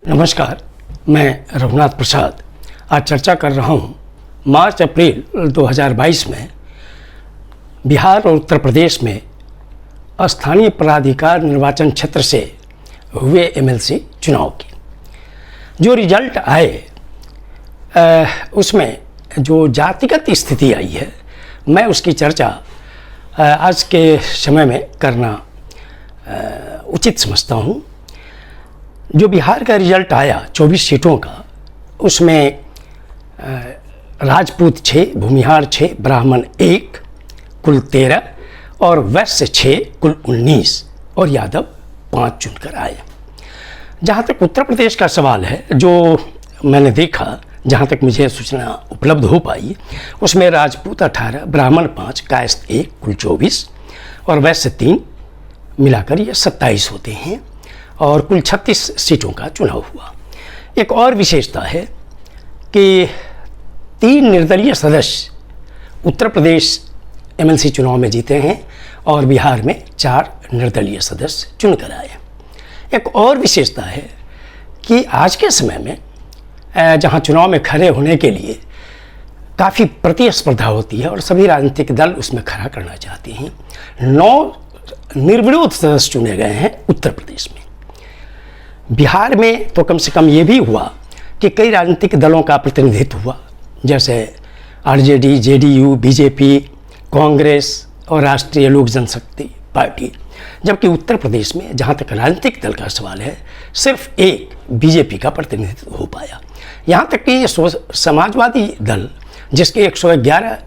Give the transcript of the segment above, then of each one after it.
नमस्कार, मैं रघुनाथ प्रसाद आज चर्चा कर रहा हूँ मार्च अप्रैल 2022 में बिहार और उत्तर प्रदेश में स्थानीय प्राधिकार निर्वाचन क्षेत्र से हुए एमएलसी चुनाव की जो रिजल्ट आए उसमें जो जातिगत स्थिति आई है, मैं उसकी चर्चा आज के समय में करना उचित समझता हूँ। जो बिहार का रिजल्ट आया 24 सीटों का, उसमें राजपूत 6, भूमिहार 6, ब्राह्मण 1, कुल 13 और वैश्य 6, कुल 19 और यादव 5 चुनकर आए। जहाँ तक उत्तर प्रदेश का सवाल है, जो मैंने देखा, जहाँ तक मुझे सूचना उपलब्ध हो पाई, उसमें राजपूत 18, ब्राह्मण 5, कायस्थ 1, कुल 24 और वैश्य 3 मिलाकर ये 27 होते हैं और कुल 36 सीटों का चुनाव हुआ। एक और विशेषता है कि 3 निर्दलीय सदस्य उत्तर प्रदेश एमएलसी चुनाव में जीते हैं और बिहार में 4 निर्दलीय सदस्य चुनकर आए। एक और विशेषता है कि आज के समय में जहां चुनाव में खड़े होने के लिए काफ़ी प्रतिस्पर्धा होती है और सभी राजनीतिक दल उसमें खड़ा करना चाहते हैं, 9 निर्विरोध सदस्य चुने गए हैं उत्तर प्रदेश में। बिहार में तो कम से कम ये भी हुआ कि कई राजनीतिक दलों का प्रतिनिधित्व हुआ, जैसे आरजेडी, जेडीयू, बीजेपी, कांग्रेस और राष्ट्रीय लोक जनशक्ति पार्टी। जबकि उत्तर प्रदेश में जहाँ तक राजनीतिक दल का सवाल है, सिर्फ एक बीजेपी का प्रतिनिधित्व हो पाया। यहाँ तक कि समाजवादी दल, जिसके 111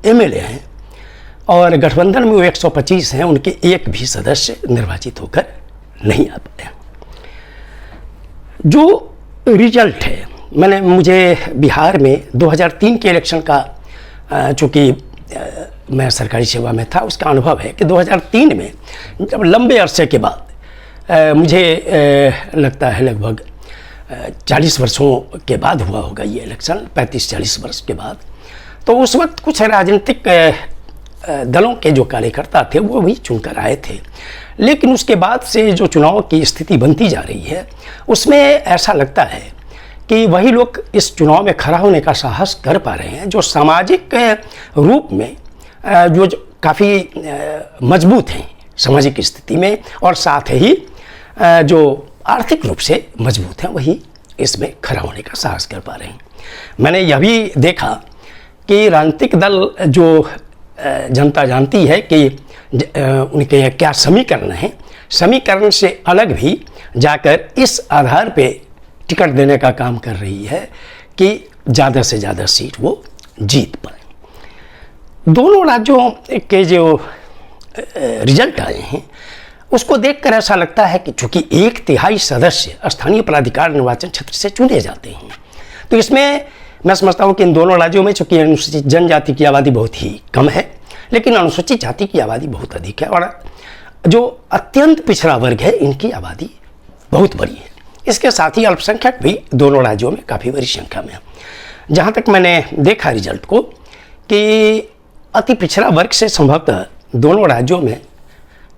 एमएलए हैं और गठबंधन में वो 125 हैं, उनके एक भी सदस्य निर्वाचित होकर नहीं आ पाए। जो रिजल्ट है, मुझे बिहार में 2003 के इलेक्शन का, चूँकि मैं सरकारी सेवा में था, उसका अनुभव है कि 2003 में जब लंबे अरसे के बाद, मुझे लगता है लगभग 40 वर्षों के बाद हुआ होगा ये इलेक्शन, 35-40 वर्ष के बाद, तो उस वक्त कुछ राजनीतिक दलों के जो कार्यकर्ता थे वो भी चुनकर आए थे। लेकिन उसके बाद से जो चुनाव की स्थिति बनती जा रही है, उसमें ऐसा लगता है कि वही लोग इस चुनाव में खड़ा होने का साहस कर पा रहे हैं जो सामाजिक रूप में जो काफ़ी मजबूत हैं सामाजिक स्थिति में, और साथ ही जो आर्थिक रूप से मजबूत हैं, वही इसमें खड़ा होने का साहस कर पा रहे हैं। मैंने यह भी देखा कि राजनीतिक दल जो जनता जानती है कि उनके क्या समीकरण हैं, समीकरण से अलग भी जाकर इस आधार पे टिकट देने का काम कर रही है कि ज़्यादा से ज़्यादा सीट वो जीत पाए। दोनों राज्यों के जो रिजल्ट आए हैं, उसको देखकर ऐसा लगता है कि चूँकि 1/3 सदस्य स्थानीय प्राधिकार निर्वाचन क्षेत्र से चुने जाते हैं, तो इसमें मैं समझता हूँ कि इन दोनों राज्यों में चूँकि अनुसूचित जनजाति की आबादी बहुत ही कम है, लेकिन अनुसूचित जाति की आबादी बहुत अधिक है, और जो अत्यंत पिछड़ा वर्ग है, इनकी आबादी बहुत बड़ी है। इसके साथ ही अल्पसंख्यक भी दोनों राज्यों में काफ़ी बड़ी संख्या में है। जहाँ तक मैंने देखा रिजल्ट को कि अति पिछड़ा वर्ग से संभवतः दोनों राज्यों में,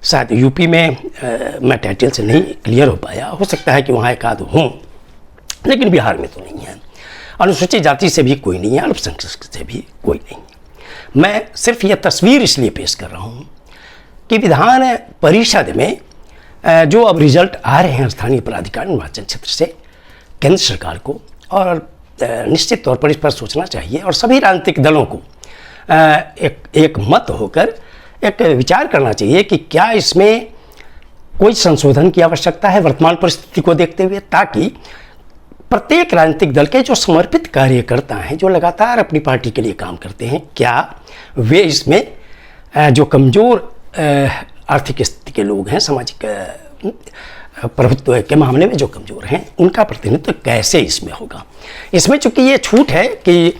शायद यूपी में मैं टाइटल से नहीं क्लियर हो पाया, हो सकता है कि वहाँ एक आध हों, लेकिन बिहार में तो नहीं है। अनुसूचित जाति से भी कोई नहीं है, अल्पसंख्यक से भी कोई नहीं है। मैं सिर्फ यह तस्वीर इसलिए पेश कर रहा हूँ कि विधान परिषद में जो अब रिजल्ट आ रहे हैं स्थानीय प्राधिकार निर्वाचन क्षेत्र से, केंद्र सरकार को और निश्चित तौर पर इस पर सोचना चाहिए और सभी राजनीतिक दलों को एक मत होकर एक विचार करना चाहिए कि क्या इसमें कोई संशोधन की आवश्यकता है वर्तमान परिस्थिति को देखते हुए, ताकि प्रत्येक राजनीतिक दल के जो समर्पित कार्यकर्ता हैं, जो लगातार अपनी पार्टी के लिए काम करते हैं, क्या वे इसमें जो कमज़ोर आर्थिक स्थिति के लोग हैं, सामाजिक प्रभुत्व के मामले में जो कमज़ोर हैं, उनका प्रतिनिधित्व कैसे इसमें होगा। इसमें चूँकि ये छूट है कि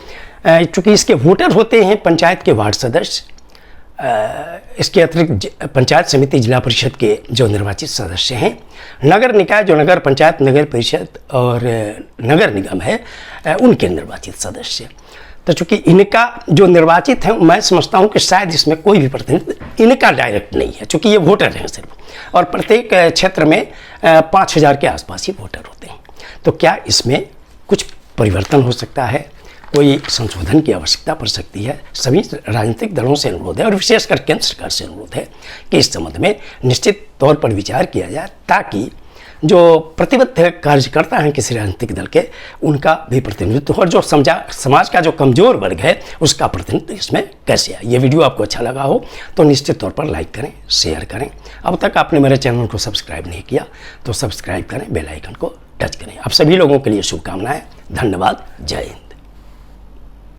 चूँकि इसके वोटर होते हैं पंचायत के वार्ड सदस्य, इसके अतिरिक्त पंचायत समिति जिला परिषद के जो निर्वाचित सदस्य हैं, नगर निकाय जो नगर पंचायत, नगर परिषद और नगर निगम है, उनके निर्वाचित सदस्य। तो चूँकि इनका जो निर्वाचित है, मैं समझता हूँ कि शायद इसमें कोई भी प्रतिनिधित्व इनका डायरेक्ट नहीं है, चूँकि ये वोटर हैं सिर्फ, और प्रत्येक क्षेत्र में 5000 के आसपास ही वोटर होते हैं। तो क्या इसमें कुछ परिवर्तन हो सकता है, कोई संशोधन की आवश्यकता पड़ सकती है? सभी राजनीतिक दलों से अनुरोध है और विशेषकर केंद्र सरकार से अनुरोध है कि इस संबंध में निश्चित तौर पर विचार किया जाए, ताकि जो प्रतिबद्ध कार्यकर्ता हैं किसी राजनीतिक दल के, उनका भी प्रतिनिधित्व हो और जो समाज का जो कमजोर वर्ग है उसका प्रतिनिधित्व इसमें कैसे है। ये वीडियो आपको अच्छा लगा हो तो निश्चित तौर पर लाइक करें, शेयर करें। अब तक आपने मेरे चैनल को सब्सक्राइब नहीं किया तो सब्सक्राइब करें, बेल आइकन को टच करें। आप सभी लोगों के लिए शुभकामनाएं। धन्यवाद। जय हिंद।